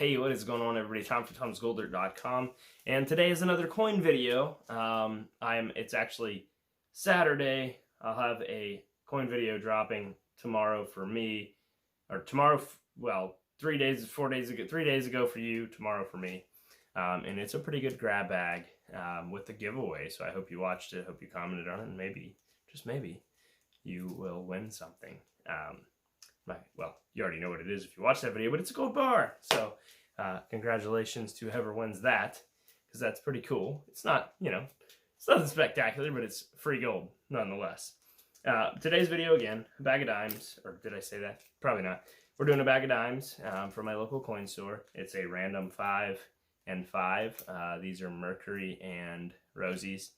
Hey, what is going on, everybody? Tom from Tom'sGoldDirt.com, and today is another coin video. It's actually Saturday. I'll have a coin video dropping tomorrow for me, or tomorrow. Well, 4 days ago, 3 days ago for you. Tomorrow for me, and it's a pretty good grab bag with the giveaway. So I hope you watched it. Hope you commented on it, and maybe, just maybe, you will win something. Well, you already know what it is if you watch that video, but it's a gold bar. So congratulations to whoever wins that, because that's pretty cool. It's not, it's nothing spectacular, but it's free gold nonetheless. Today's video, again, a bag of dimes, or did I say that? Probably not. We're doing a bag of dimes from my local coin store. It's a random 5 and 5. These are Mercury and Rosies.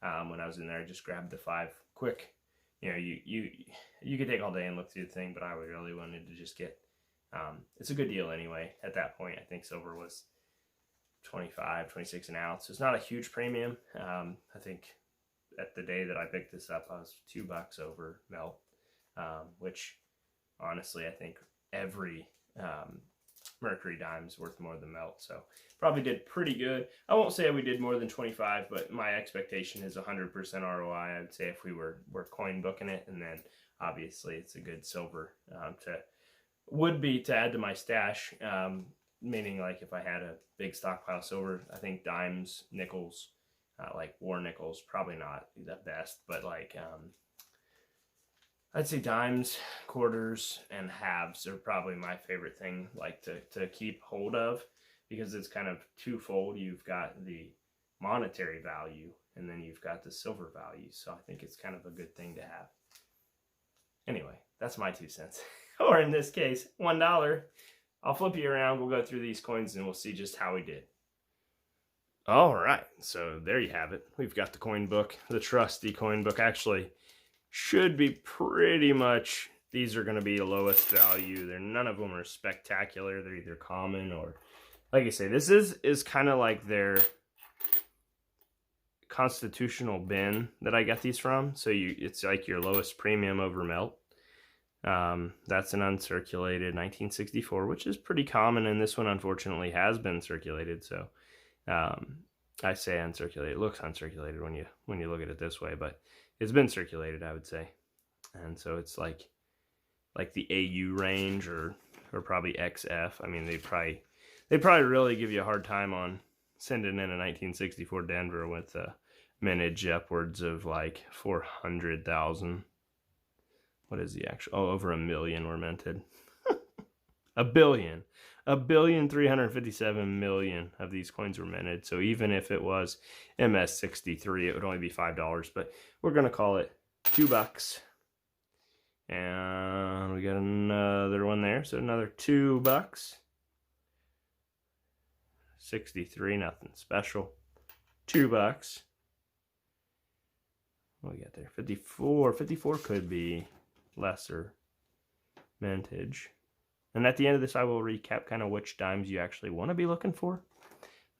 When I was in there, I just grabbed the 5 quick. You could take all day and look through the thing, but I really wanted to just get, it's a good deal anyway. At that point, I think silver was 25, 26 an ounce. So it's not a huge premium. I think at the day that I picked this up, I was $2 over melt, which honestly, I think every Mercury dime is worth more than melt. So probably did pretty good. I won't say we did more than 25, but my expectation is 100% ROI. I'd say if we're coin booking it, and then obviously it's a good silver to add to my stash. Meaning, like, if I had a big stockpile of silver, I think dimes, nickels, like war nickels, probably not the best, but like I'd say dimes, quarters, and halves are probably my favorite thing, like to keep hold of, because it's kind of twofold. You've got the monetary value, and then you've got the silver value. So I think it's kind of a good thing to have. Anyway, that's my 2 cents. Or in this case, $1. I'll flip you around. We'll go through these coins, and we'll see just how we did. All right, so there you have it. We've got the coin book, the trusty coin book. Actually, should be pretty much, these are going to be the lowest value. None of them are spectacular. They're either common or, like I say, this is kind of like their constitutional bin that I got these from. So it's like your lowest premium over melt. That's an uncirculated 1964, which is pretty common, and this one unfortunately has been circulated. So I say uncirculated. It looks uncirculated when you look at it this way, but it's been circulated, I would say. And so it's like the AU range or probably XF. I mean, they probably really give you a hard time on sending in a 1964 Denver with a mintage upwards of like 400,000. What is the actual? Oh, over 1 million were minted. A billion 357 million of these coins were minted. So even if it was MS63, it would only be $5, but we're going to call it $2. And we got another one there. So another $2. 63, nothing special. $2. What we got there? 54. 54 could be lesser mintage. And at the end of this, I will recap kind of which dimes you actually want to be looking for.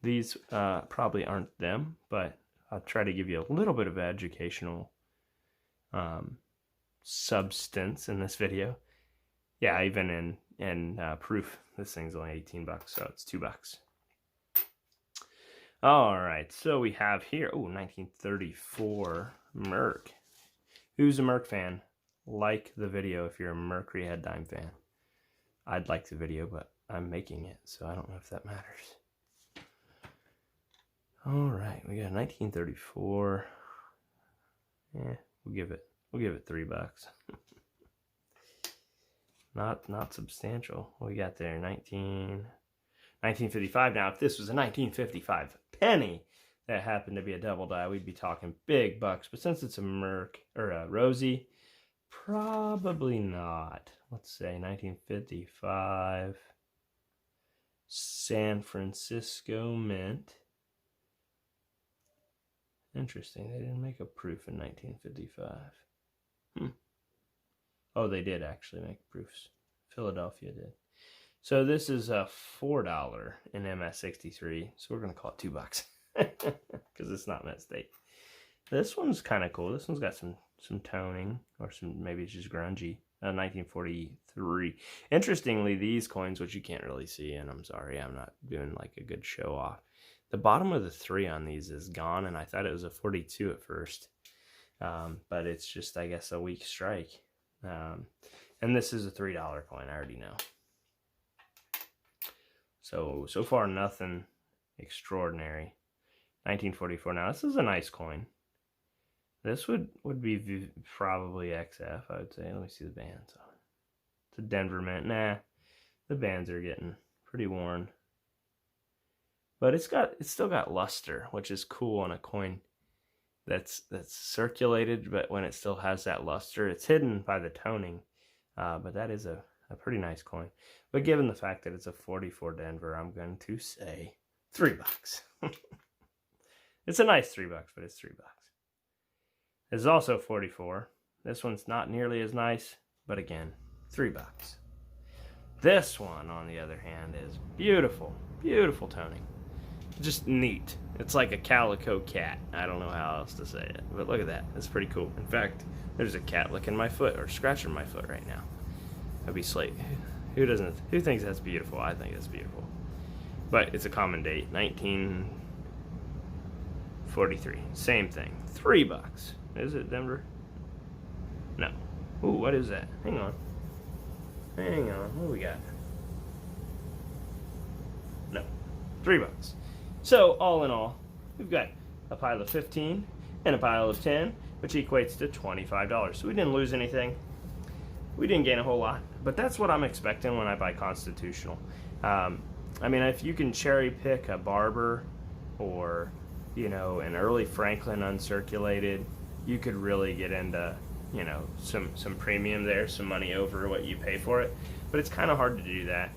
These probably aren't them, but I'll try to give you a little bit of educational substance in this video. Yeah, even in proof, this thing's only 18 bucks, so it's $2. All right, so we have here, 1934 Merc. Who's a Merc fan? Like the video if you're a Mercury head dime fan. I'd like the video, but I'm making it, so I don't know if that matters. All right, we got 1934. Yeah, we'll give it $3. Not substantial. What we got there? 1955. Now, if this was a 1955 penny that happened to be a double die, we'd be talking big bucks. But since it's a Merc or a Rosie, probably not. Let's say 1955 San Francisco Mint. Interesting, they didn't make a proof in 1955. Oh, they did actually make proofs. Philadelphia did. So this is a $4 in MS63. So we're going to call it $2 because it's not Met State. This one's kind of cool. This one's got some toning, or maybe it's just grungy. 1943. Interestingly, these coins, which you can't really see, and I'm sorry, I'm not doing like a good show off. The bottom of the 3 on these is gone, and I thought it was a 42 at first. But it's just, I guess, a weak strike. And this is a $3 coin, I already know. So far, nothing extraordinary. 1944. Now, this is a nice coin. This would be probably XF, I would say. Let me see the bands on it. It's a Denver Mint. Nah, the bands are getting pretty worn. But it's still got luster, which is cool on a coin that's circulated, but when it still has that luster, it's hidden by the toning. But that is a pretty nice coin. But given the fact that it's a 44 Denver, I'm going to say $3. It's a nice $3, but it's $3. This is also 44. This one's not nearly as nice, but again, $3. This one, on the other hand, is beautiful, beautiful toning. Just neat. It's like a calico cat. I don't know how else to say it, but look at that. It's pretty cool. In fact, there's a cat licking my foot or scratching my foot right now. That'd be Slate. Who thinks that's beautiful? I think it's beautiful. But it's a common date, 1943. Same thing. $3. Is it Denver? No. Ooh, what is that? Hang on. What do we got? No. $3. So, all in all, we've got a pile of 15 and a pile of 10, which equates to $25. So we didn't lose anything. We didn't gain a whole lot. But that's what I'm expecting when I buy Constitutional. I mean, if you can cherry pick a Barber or, you know, an early Franklin uncirculated, you could really get into, you know, some premium there, some money over what you pay for it. But it's kind of hard to do that.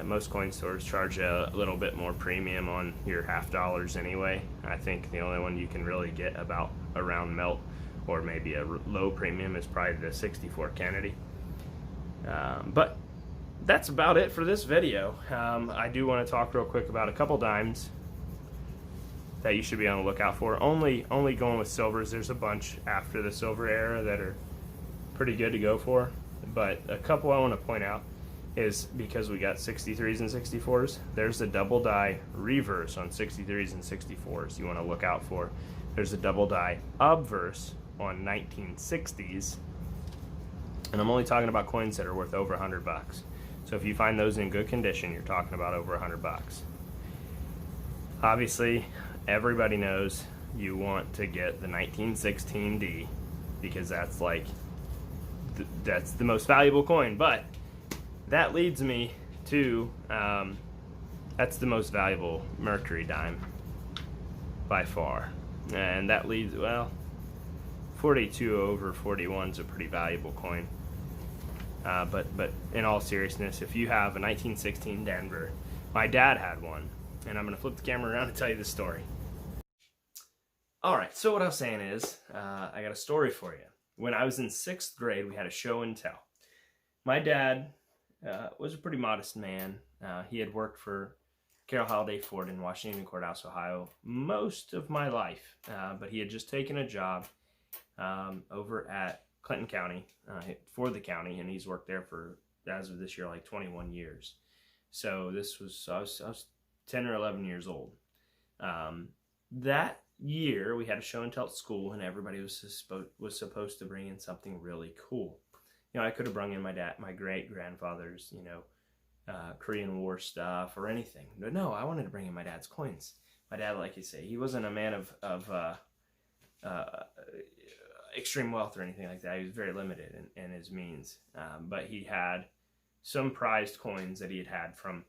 Most coin stores charge a little bit more premium on your $50 anyway. I think the only one you can really get about around melt or maybe a low premium is probably the 64 Kennedy. But that's about it for this video. I do want to talk real quick about a couple dimes that you should be on the lookout for. Only going with silvers. There's a bunch after the silver era that are pretty good to go for. But a couple I want to point out is because we got 63s and 64s, there's a double die reverse on 63s and 64s you want to look out for. There's a double die obverse on 1960s. And I'm only talking about coins that are worth over $100. So if you find those in good condition, you're talking about over $100. Obviously, everybody knows you want to get the 1916D because that's like that's the most valuable coin. But that leads me to that's the most valuable Mercury dime by far, and that leads, well, 42 over 41 is a pretty valuable coin. But in all seriousness, if you have a 1916 Denver, my dad had one, and I'm going to flip the camera around and tell you the story. Alright, so what I was saying is, I got a story for you. When I was in 6th grade, we had a show and tell. My dad was a pretty modest man. He had worked for Carroll Holiday Ford in Washington Courthouse, Ohio, most of my life, but he had just taken a job over at Clinton County for the county, and he's worked there for, as of this year, like 21 years. So this was, I was 10 or 11 years old. That year, we had a show and tell at school, and everybody was supposed to bring in something really cool. You know, I could have brought in my great-grandfather's, you know, Korean War stuff or anything. But no, I wanted to bring in my dad's coins. My dad, like you say, he wasn't a man of extreme wealth or anything like that. He was very limited in his means. But he had some prized coins that he had had from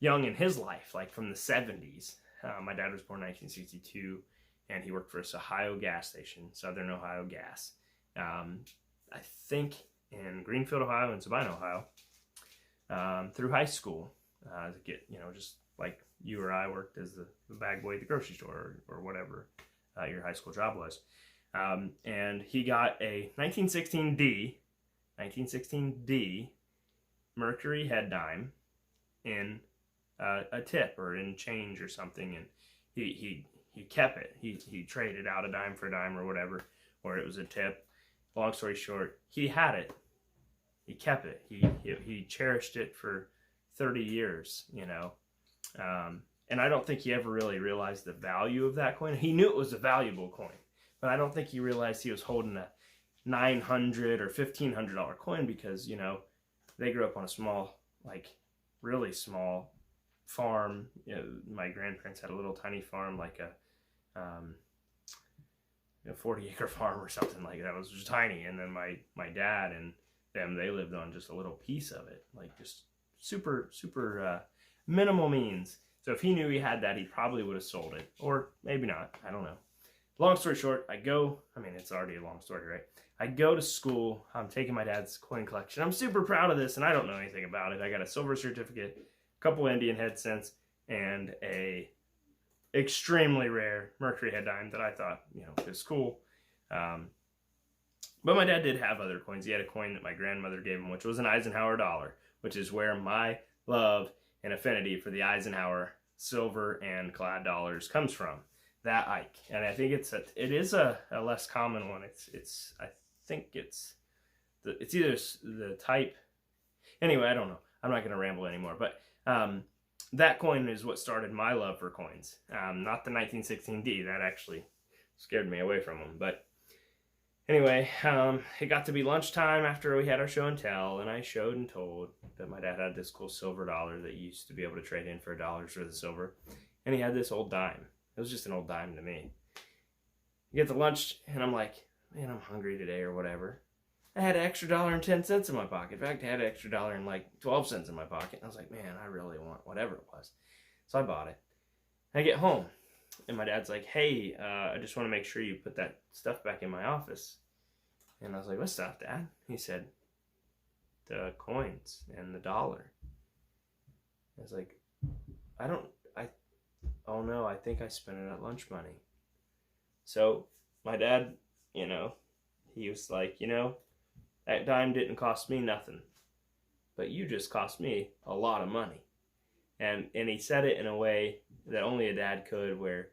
young in his life, like from the 70s. My dad was born in 1962, and he worked for this Ohio gas station, Southern Ohio Gas. I think in Greenfield, Ohio, and Sabine, Ohio, through high school, to get, you know, just like you or I worked as the bag boy at the grocery store or whatever your high school job was. And he got a 1916D Mercury head dime in a tip or in change or something, and he kept it. He traded out a dime for a dime or whatever, or it was a tip. Long story short, he had it he kept it. He cherished it for 30 years, you know. And I don't think he ever really realized the value of that coin. He knew it was a valuable coin, but I don't think he realized he was holding a $900 or $1,500 coin because, you know, they grew up on a small, like really small farm. You know, my grandparents had a little tiny farm, like a 40-acre farm or something like that. It was just tiny. And then my dad and them, they lived on just a little piece of it, like just super minimal means. So if he knew he had that, he probably would have sold it, or maybe not. I don't know. Long story short, it's already a long story, right? I go to school. I'm taking my dad's coin collection. I'm super proud of this, and I don't know anything about it. I got a silver certificate, a couple Indian head cents, and a extremely rare Mercury head dime that I thought, you know, was cool. But my dad did have other coins. He had a coin that my grandmother gave him, which was an Eisenhower dollar, which is where my love and affinity for the Eisenhower silver and clad dollars comes from. That Ike, and I think it is a less common one. I think it's either the type. Anyway, I don't know. I'm not going to ramble anymore. But that coin is what started my love for coins. Not the 1916D. That actually scared me away from them. But anyway, it got to be lunchtime after we had our show and tell, and I showed and told that my dad had this cool silver dollar that you used to be able to trade in for $1 for the silver, and he had this old dime. It was just an old dime to me. You get to lunch, and I'm like, man, I'm hungry today or whatever. I had an extra $1.10 in my pocket. In fact, I had an extra $1.12 in my pocket. And I was like, man, I really want whatever it was. So I bought it. I get home, and my dad's like, hey, I just want to make sure you put that stuff back in my office. And I was like, what stuff, Dad? He said, the coins and the dollar. I was like, oh no, I think I spent it at lunch money. So my dad, you know, he was like, you know, that dime didn't cost me nothing, but you just cost me a lot of money. And he said it in a way that only a dad could, where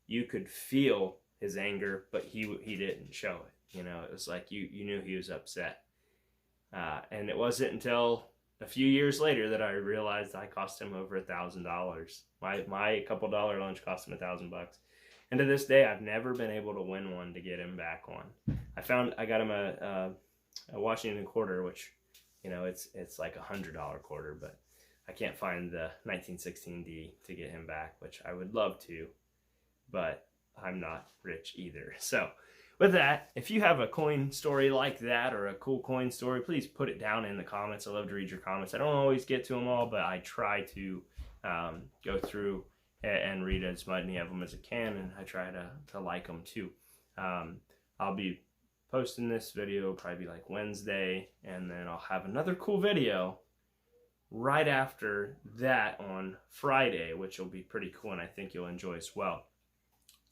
you could feel his anger, but he didn't show it. You know, it was like you knew he was upset. And it wasn't until a few years later that I realized I cost him over $1,000. My couple dollar lunch cost him $1,000. And to this day, I've never been able to win one to get him back on. I got him a Washington quarter, which, you know, it's like $100 quarter, but I can't find the 1916D to get him back, which I would love to, but I'm not rich either. So with that, if you have a coin story like that or a cool coin story, please put it down in the comments. I love to read your comments. I don't always get to them all, but I try to go through and read as many of them as I can, and I try to like them too. I'll be posting this video probably like Wednesday, and then I'll have another cool video right after that on Friday, which will be pretty cool, and I think you'll enjoy as well.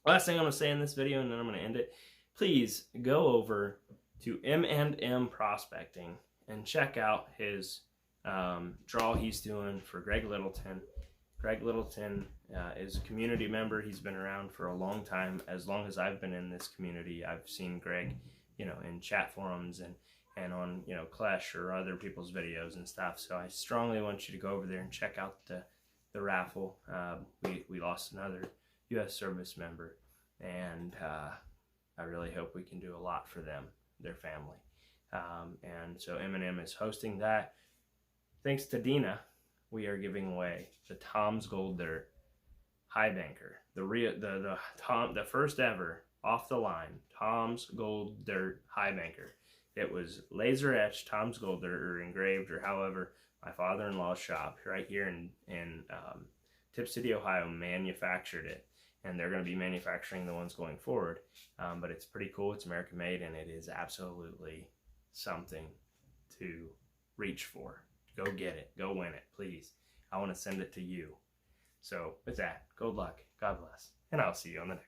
Last thing I'm going to say in this video, and then I'm going to end it. Please go over to M&M Prospecting and check out his draw he's doing for Greg Littleton. Greg Littleton is a community member. He's been around for a long time. As long as I've been in this community, I've seen Greg, you know, in chat forums and on, you know, Clash or other people's videos and stuff. So I strongly want you to go over there and check out the raffle. We lost another U.S. service member, and I really hope we can do a lot for them, their family. And so M&M is hosting that. Thanks to Dina, we are giving away the Tom's Gold Dirt High Banker, the first ever off the line Tom's Gold Dirt High Banker. It was laser etched Tom's Gold Dirt, or engraved, or however my father-in-law's shop right here in Tip City, Ohio, manufactured it. And they're going to be manufacturing the ones going forward. But it's pretty cool. It's American made, and it is absolutely something to reach for. Go get it. Go win it, please. I want to send it to you. So with that, good luck. God bless. And I'll see you on the next.